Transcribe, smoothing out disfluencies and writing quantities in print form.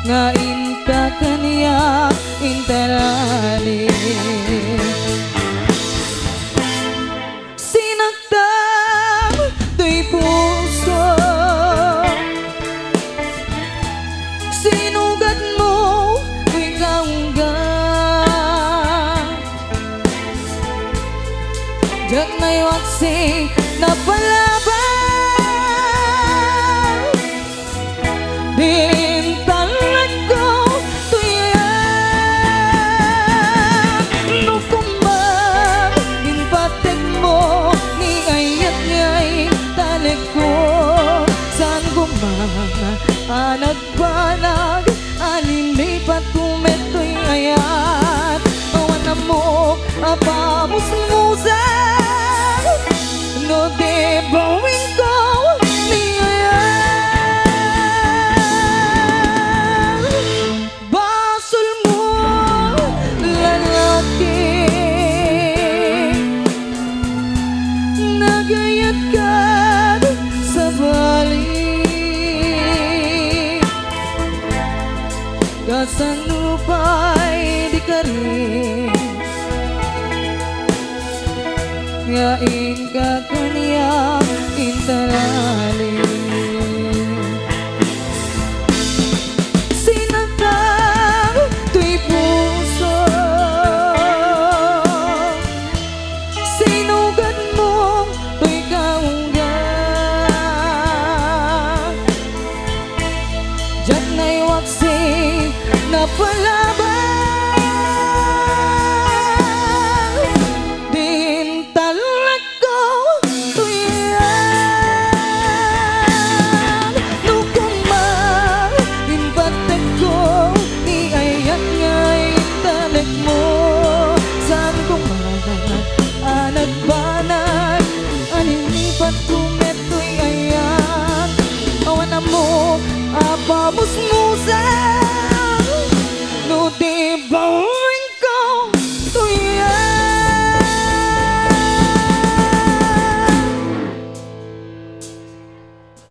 nga inta kaniya intarali sinagtang tuy puso sinugat mo tuy kaunggat diyan may waksing na palaban nagbanag alilipat kumeto'y ayat awan na mo apamusmusan no de bawing ko niyayan basol mo lalaki nagayat ka sa bali kasanupay di ka rin ngain ka kaniya intarali sinagtang tuy puso sinugat mo tuy kaunggat diyan na'y waksing na palaban